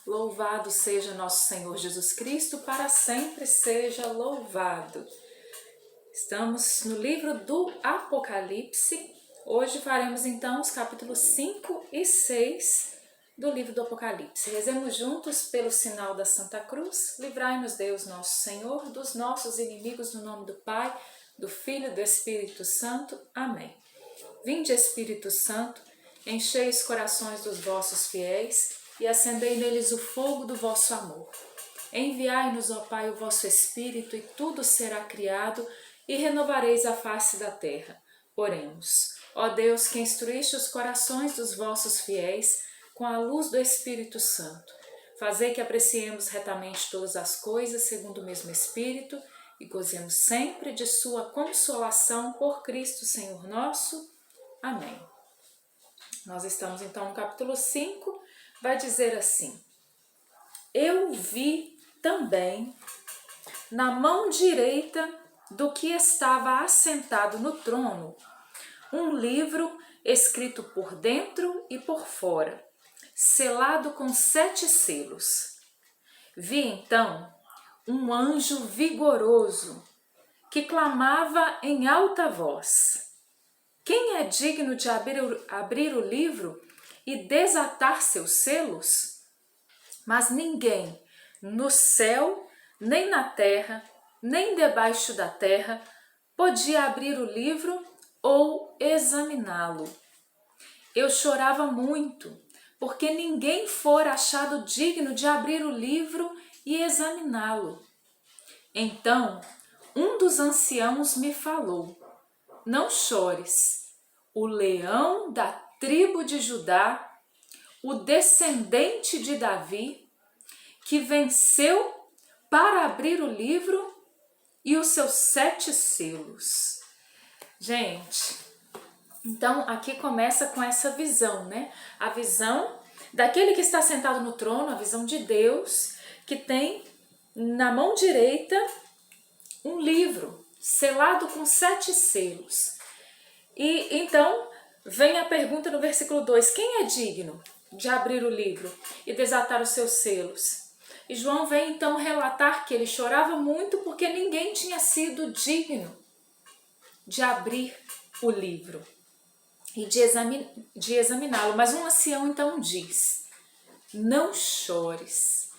Louvado seja nosso Senhor Jesus Cristo, para sempre seja louvado. Estamos no livro do Apocalipse. Hoje faremos então os capítulos 5 e 6 do livro do Apocalipse. Rezemos juntos pelo sinal da Santa Cruz. Livrai-nos Deus nosso Senhor dos nossos inimigos, no nome do Pai, do Filho e do Espírito Santo. Amém. Vinde, Espírito Santo, enchei os corações dos vossos fiéis e acendei neles o fogo do vosso amor. Enviai-nos, ó Pai, o vosso Espírito, e tudo será criado, e renovareis a face da terra. Oremos. Ó Deus, que instruíste os corações dos vossos fiéis com a luz do Espírito Santo, fazei que apreciemos retamente todas as coisas segundo o mesmo Espírito e gozemos sempre de sua consolação por Cristo Senhor nosso. Amém. Nós estamos então no capítulo 5, vai dizer assim: Eu vi também na mão direita do que estava assentado no trono um livro escrito por dentro e por fora, selado com 7 selos. Vi então um anjo vigoroso que clamava em alta voz: Quem é digno de abrir o livro e desatar seus selos? Mas ninguém no céu, nem na terra, nem debaixo da terra podia abrir o livro ou examiná-lo. Eu chorava muito, porque ninguém fora achado digno de abrir o livro e examiná-lo. Então, um dos anciãos me falou: Não chores. O leão da tribo de Judá, o descendente de Davi, que venceu para abrir o livro e os seus 7 selos. Gente, então aqui começa com essa visão, né? A visão daquele que está sentado no trono, a visão de Deus, que tem na mão direita um livro selado com 7 selos. E então vem a pergunta no versículo 2, quem é digno de abrir o livro e desatar os seus selos? E João vem então relatar que ele chorava muito porque ninguém tinha sido digno de abrir o livro e de examiná-lo. Mas um ancião então diz: Não chores,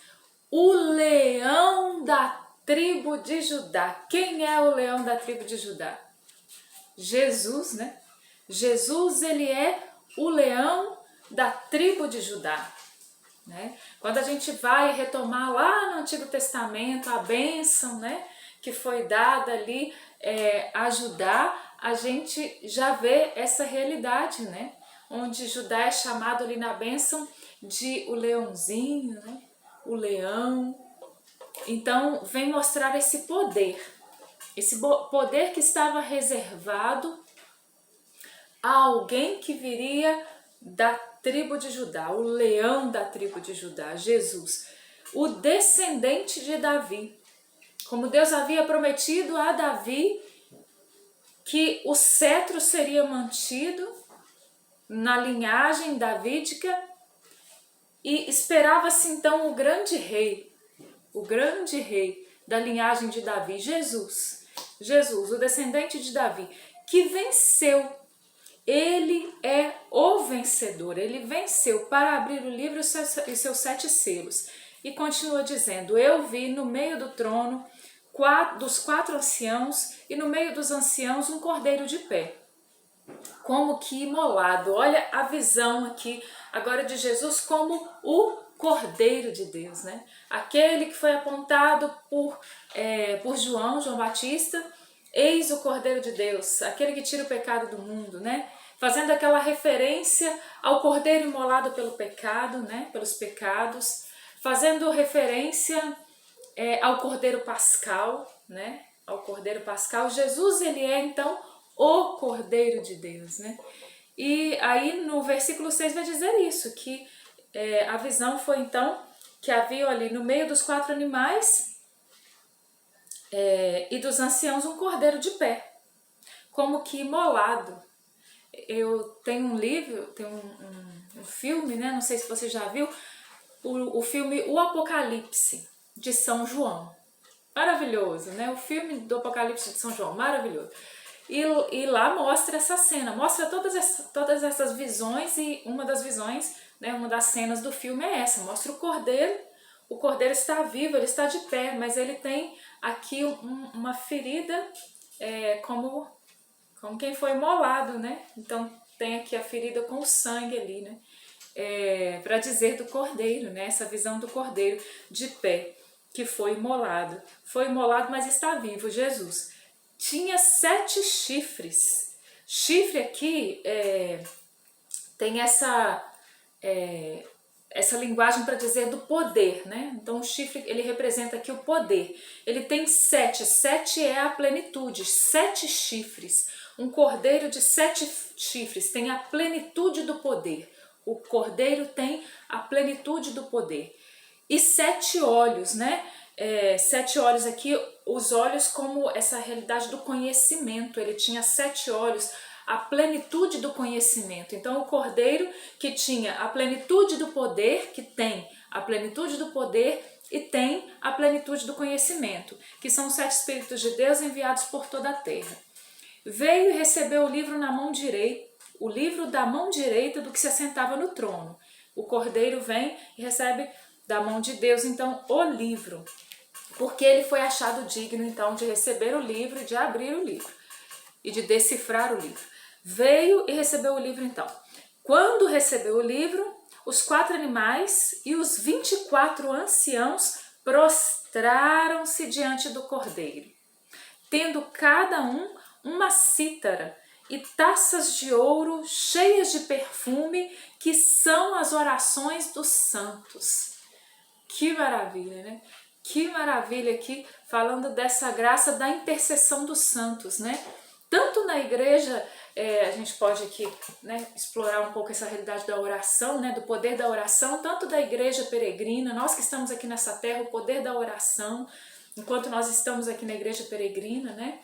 o leão da tribo de Judá. Quem é o leão da tribo de Judá? Jesus, né? Jesus, ele é o leão da tribo de Judá, né? Quando a gente vai retomar lá no Antigo Testamento a bênção, né, que foi dada ali a Judá, a gente já vê essa realidade, né? Onde Judá é chamado ali na bênção de o leãozinho, né? O leão. Então vem mostrar esse poder que estava reservado a alguém que viria da tribo de Judá, o leão da tribo de Judá, Jesus, o descendente de Davi. Como Deus havia prometido a Davi que o cetro seria mantido na linhagem davídica, e esperava-se então o grande rei da linhagem de Davi, Jesus, o descendente de Davi, que venceu. Ele é o vencedor, ele venceu para abrir o livro e seus 7 selos. E continua dizendo: Eu vi no meio do trono dos 4 anciãos, e no meio dos anciãos um cordeiro de pé, como que imolado. Olha a visão aqui agora de Jesus como o Cordeiro de Deus, né? Aquele que foi apontado por João Batista. Eis o Cordeiro de Deus, aquele que tira o pecado do mundo, né? Fazendo aquela referência ao Cordeiro imolado pelo pecado, né? Pelos pecados, fazendo referência ao Cordeiro Pascal, né? Ao Cordeiro Pascal. Jesus, ele é então o Cordeiro de Deus, né? E aí no versículo 6 vai dizer isso, que a visão foi então que havia ali no meio dos 4 animais e dos anciãos um cordeiro de pé, como que imolado. Eu tenho um livro, tem um filme, né? Não sei se você já viu, o filme O Apocalipse, de São João. Maravilhoso, né? O filme do Apocalipse de São João, maravilhoso. E lá mostra essa cena, mostra todas essas visões, e uma das visões, né, uma das cenas do filme é essa, mostra o cordeiro está vivo, ele está de pé, mas ele tem aqui uma ferida, como quem foi imolado, né? Então tem aqui a ferida com o sangue ali, né? Para dizer do cordeiro, né? Essa visão do cordeiro de pé, que foi imolado, mas está vivo, Jesus. Tinha 7 chifres. Chifre aqui tem essa linguagem para dizer do poder, né? Então o chifre, ele representa aqui o poder. Ele tem 7, 7 é a plenitude, 7 chifres. Um cordeiro de 7 chifres tem a plenitude do poder. O cordeiro tem a plenitude do poder. E 7 olhos, né? 7 olhos aqui, os olhos como essa realidade do conhecimento. Ele tinha 7 olhos, a plenitude do conhecimento. Então o cordeiro que tinha a plenitude do poder, que tem a plenitude do poder e tem a plenitude do conhecimento, que são os 7 Espíritos de Deus enviados por toda a terra. Veio e recebeu o livro na mão direita, o livro da mão direita do que se assentava no trono. O cordeiro vem e recebe da mão de Deus, então, o livro, porque ele foi achado digno, então, de receber o livro, de abrir o livro e de decifrar o livro. Veio e recebeu o livro, então. Quando recebeu o livro, os 4 animais e os 24 anciãos prostraram-se diante do cordeiro, tendo cada um uma cítara e taças de ouro cheias de perfume, que são as orações dos santos. Que maravilha, né? Que maravilha aqui, falando dessa graça da intercessão dos santos, né? Tanto na igreja, a gente pode aqui, né, explorar um pouco essa realidade da oração, né, do poder da oração, tanto da igreja peregrina, nós que estamos aqui nessa terra, o poder da oração, enquanto nós estamos aqui na igreja peregrina, né?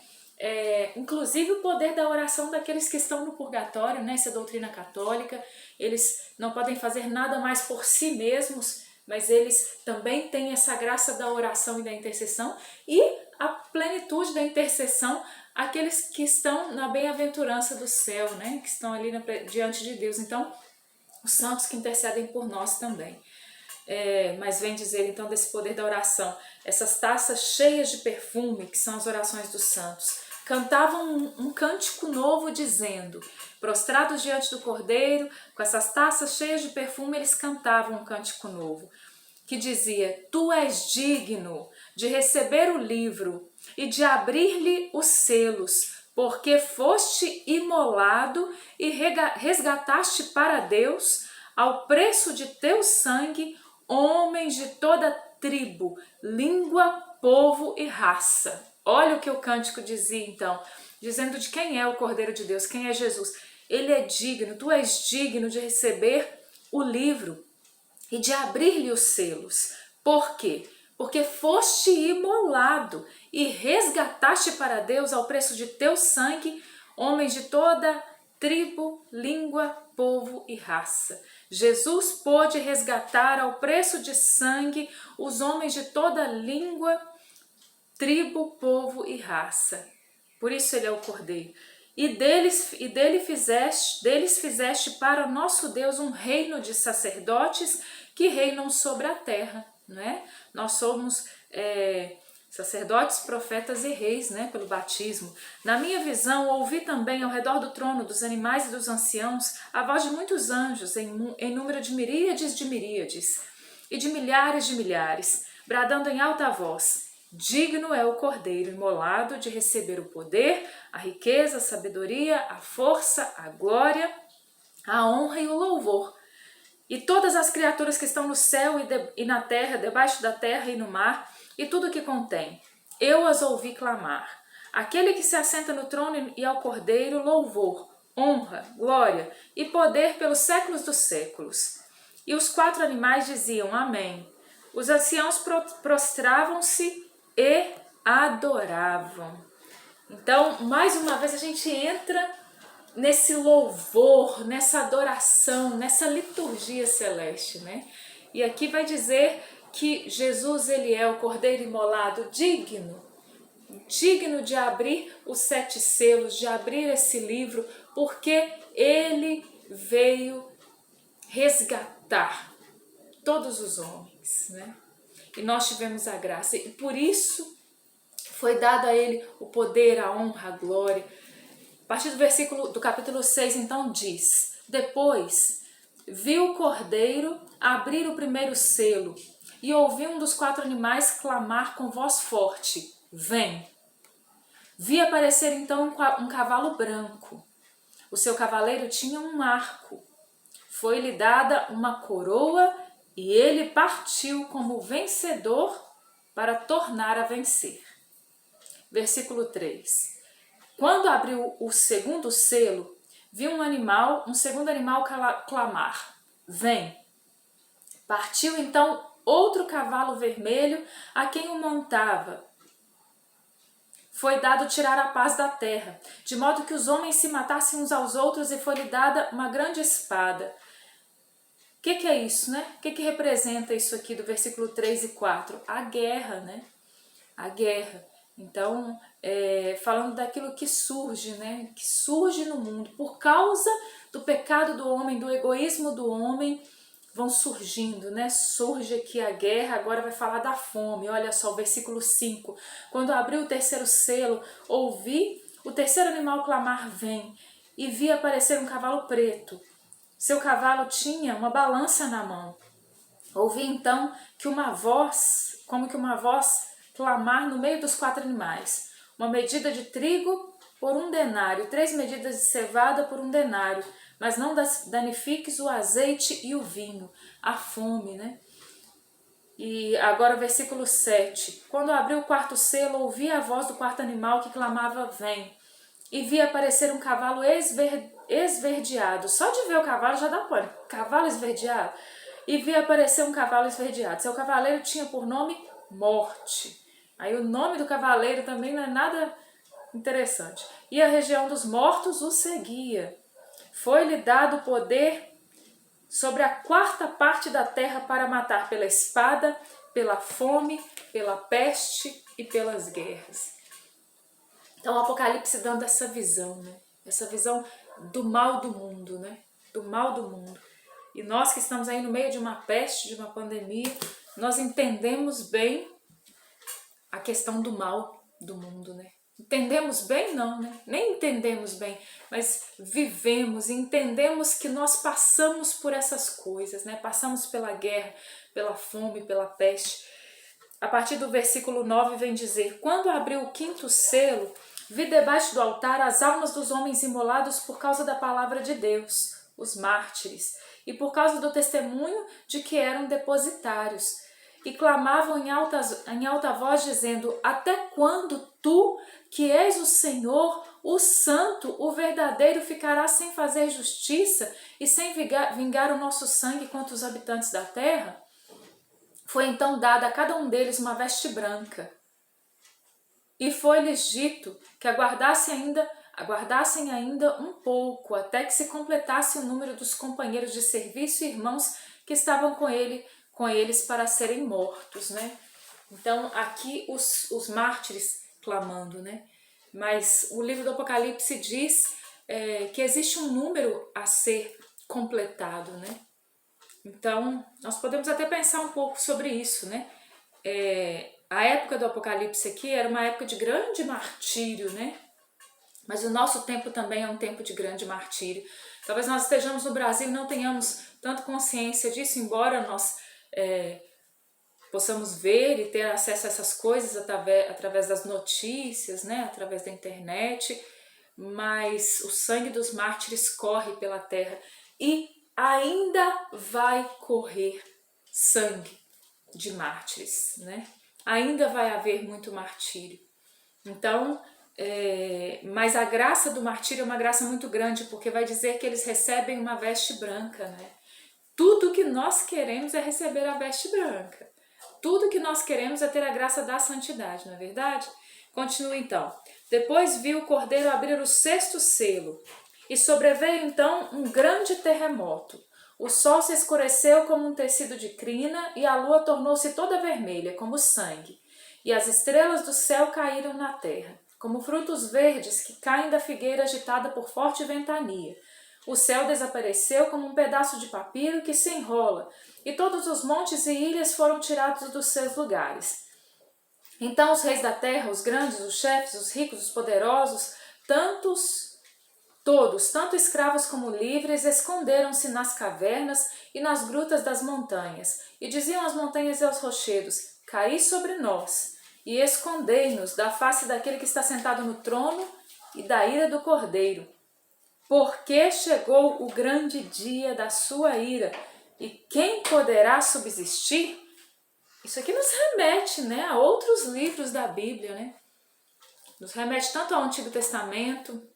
Inclusive o poder da oração daqueles que estão no purgatório, né? Essa doutrina católica, eles não podem fazer nada mais por si mesmos, mas eles também têm essa graça da oração e da intercessão, e a plenitude da intercessão, aqueles que estão na bem-aventurança do céu, né? Que estão ali diante de Deus. Então, os santos que intercedem por nós também. Mas vem dizer então desse poder da oração, essas taças cheias de perfume, que são as orações dos santos, cantavam um cântico novo dizendo, prostrados diante do cordeiro, com essas taças cheias de perfume, eles cantavam um cântico novo, que dizia, tu és digno de receber o livro e de abrir-lhe os selos, porque foste imolado e resgataste para Deus, ao preço de teu sangue, homens de toda tribo, língua, povo e raça. Olha o que o cântico dizia então, dizendo de quem é o Cordeiro de Deus, quem é Jesus. Ele é digno, tu és digno de receber o livro e de abrir-lhe os selos. Por quê? Porque foste imolado e resgataste para Deus ao preço de teu sangue, homens de toda tribo, língua, povo e raça. Jesus pôde resgatar ao preço de sangue os homens de toda língua, tribo, povo e raça. Por isso ele é o Cordeiro. E deles fizeste para o nosso Deus um reino de sacerdotes que reinam sobre a terra, né? Nós somos sacerdotes, profetas e reis, né? Pelo batismo. Na minha visão, ouvi também ao redor do trono dos animais e dos anciãos a voz de muitos anjos, em número de miríades e de milhares, bradando em alta voz, digno é o Cordeiro imolado de receber o poder, a riqueza, a sabedoria, a força, a glória, a honra e o louvor. E todas as criaturas que estão no céu e na terra, debaixo da terra e no mar, e tudo o que contém, eu as ouvi clamar. Aquele que se assenta no trono e ao Cordeiro, louvor, honra, glória e poder pelos séculos dos séculos. E os 4 animais diziam amém. Os anciãos prostravam-se e adoravam. Então, mais uma vez a gente entra nesse louvor, nessa adoração, nessa liturgia celeste, né? E aqui vai dizer que Jesus ele é o Cordeiro imolado digno de abrir os 7 selos, de abrir esse livro, porque ele veio resgatar todos os homens, né? E nós tivemos a graça, e por isso foi dado a ele o poder, a honra, a glória. A partir do capítulo 6, então, diz: depois viu o Cordeiro abrir o primeiro selo, e ouvi um dos 4 animais clamar com voz forte: vem! Vi aparecer então um cavalo branco. O seu cavaleiro tinha um arco. Foi-lhe dada uma coroa e ele partiu como vencedor para tornar a vencer. Versículo 3. Quando abriu o segundo selo, vi um segundo animal clamar: vem! Partiu então outro cavalo vermelho a quem o montava. Foi dado tirar a paz da terra, de modo que os homens se matassem uns aos outros, e foi-lhe dada uma grande espada. O que é isso, né? O que representa isso aqui do versículo 3 e 4? A guerra, né? A guerra. Então, falando daquilo que surge, né? Que surge no mundo por causa do pecado do homem, do egoísmo do homem, vão surgindo, né? Surge aqui a guerra, agora vai falar da fome. Olha só, o versículo 5. Quando abriu o terceiro selo, ouvi o terceiro animal clamar: vem! E vi aparecer um cavalo preto. Seu cavalo tinha uma balança na mão. Ouvi então como que uma voz clamar no meio dos 4 animais: uma medida de trigo por 1 denário, 3 medidas de cevada por 1 denário, mas não danifiques o azeite e o vinho, a fome, né? E agora versículo 7. Quando abriu o 4º selo, ouvi a voz do 4º animal que clamava: vem! E vi aparecer um cavalo esverdeado. Só de ver o cavalo já dá pânico. Cavalo esverdeado. E vi aparecer um cavalo esverdeado. Seu cavaleiro tinha por nome Morte. Aí o nome do cavaleiro também não é nada interessante. E a região dos mortos o seguia. Foi-lhe dado poder sobre a 4ª parte da terra para matar pela espada, pela fome, pela peste e pelas guerras. Então o Apocalipse dando essa visão, né? Essa visão do mal do mundo, né? Do mal do mundo. E nós que estamos aí no meio de uma peste, de uma pandemia, nós entendemos bem a questão do mal do mundo, né? Entendemos bem? Não, né? Nem entendemos bem, mas vivemos e entendemos que nós passamos por essas coisas, né? Passamos pela guerra, pela fome, pela peste. A partir do versículo 9 vem dizer: quando abriu o 5º selo, vi debaixo do altar as almas dos homens imolados por causa da palavra de Deus, os mártires, e por causa do testemunho de que eram depositários. E clamavam em alta voz, dizendo: até quando tu, que és o Senhor, o Santo, o verdadeiro, ficarás sem fazer justiça e sem vingar o nosso sangue contra os habitantes da terra? Foi então dada a cada um deles uma veste branca. E foi-lhes dito que aguardassem ainda um pouco, até que se completasse o número dos companheiros de serviço e irmãos que estavam com eles para serem mortos, né? Então aqui os mártires clamando, né? Mas o livro do Apocalipse diz que existe um número a ser completado, né? Então nós podemos até pensar um pouco sobre isso, né? A época do Apocalipse aqui era uma época de grande martírio, né? Mas o nosso tempo também é um tempo de grande martírio. Talvez nós estejamos no Brasil e não tenhamos tanto consciência disso, embora nós possamos ver e ter acesso a essas coisas através das notícias, né? Através da internet, mas o sangue dos mártires corre pela terra e ainda vai correr sangue de mártires, né? Ainda vai haver muito martírio. Então, mas a graça do martírio é uma graça muito grande, porque vai dizer que eles recebem uma veste branca, né? Tudo que nós queremos é receber a veste branca. Tudo que nós queremos é ter a graça da santidade, não é verdade? Continua então. Depois viu o Cordeiro abrir o 6º selo, e sobreveio então um grande terremoto. O sol se escureceu como um tecido de crina e a lua tornou-se toda vermelha, como sangue. E as estrelas do céu caíram na terra, como frutos verdes que caem da figueira agitada por forte ventania. O céu desapareceu como um pedaço de papiro que se enrola, e todos os montes e ilhas foram tirados dos seus lugares. Então os reis da terra, os grandes, os chefes, os ricos, os poderosos, todos, tanto escravos como livres, esconderam-se nas cavernas e nas grutas das montanhas, e diziam às montanhas e aos rochedos: caí sobre nós, e escondei-nos da face daquele que está sentado no trono e da ira do Cordeiro. Porque chegou o grande dia da sua ira, e quem poderá subsistir? Isso aqui nos remete, né, a outros livros da Bíblia, né? Nos remete tanto ao Antigo Testamento,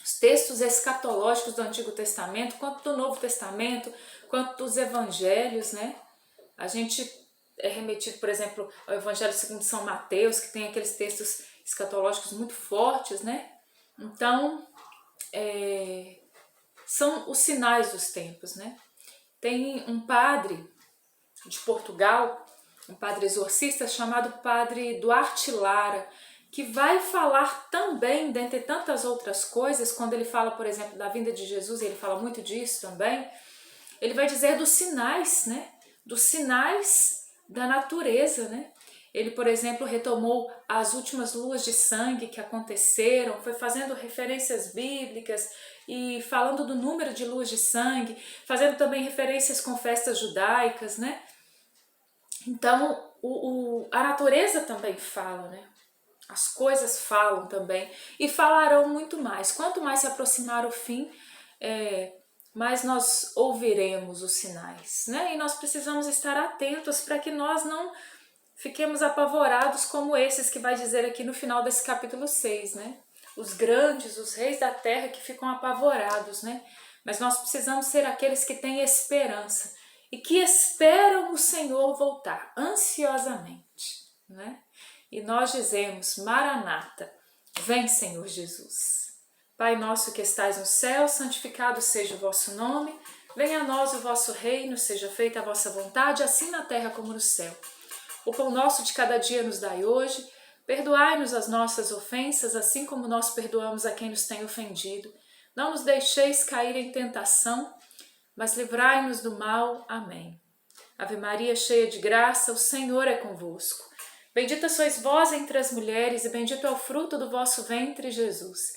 os textos escatológicos do Antigo Testamento, quanto do Novo Testamento, quanto dos Evangelhos, né? A gente é remetido, por exemplo, ao Evangelho segundo São Mateus, que tem aqueles textos escatológicos muito fortes, né? Então, são os sinais dos tempos, né? Tem um padre de Portugal, um padre exorcista chamado Padre Duarte Lara, que vai falar também, dentre tantas outras coisas, quando ele fala, por exemplo, da vinda de Jesus, e ele fala muito disso também, ele vai dizer dos sinais, né? Dos sinais da natureza, né? Ele, por exemplo, retomou as últimas luas de sangue que aconteceram, foi fazendo referências bíblicas e falando do número de luas de sangue, fazendo também referências com festas judaicas, né? Então, a natureza também fala, né? As coisas falam também e falarão muito mais. Quanto mais se aproximar o fim, mais nós ouviremos os sinais, né? E nós precisamos estar atentos para que nós não fiquemos apavorados como esses que vai dizer aqui no final desse capítulo 6, né? Os grandes, os reis da terra que ficam apavorados, né? Mas nós precisamos ser aqueles que têm esperança e que esperam o Senhor voltar ansiosamente, né? E nós dizemos: Maranata, vem Senhor Jesus. Pai nosso que estais no céu, santificado seja o vosso nome, venha a nós o vosso reino, seja feita a vossa vontade, assim na terra como no céu. O pão nosso de cada dia nos dai hoje, perdoai-nos as nossas ofensas, assim como nós perdoamos a quem nos tem ofendido. Não nos deixeis cair em tentação, mas livrai-nos do mal. Amém. Ave Maria, cheia de graça, o Senhor é convosco. Bendita sois vós entre as mulheres, e bendito é o fruto do vosso ventre, Jesus.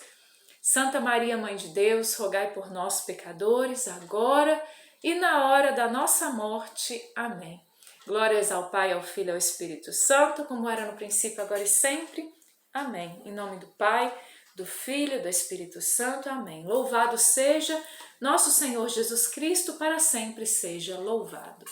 Santa Maria, Mãe de Deus, rogai por nós, pecadores, agora e na hora da nossa morte. Amém. Glórias ao Pai, ao Filho e ao Espírito Santo, como era no princípio, agora e sempre. Amém. Em nome do Pai, do Filho e do Espírito Santo. Amém. Louvado seja nosso Senhor Jesus Cristo, para sempre seja louvado.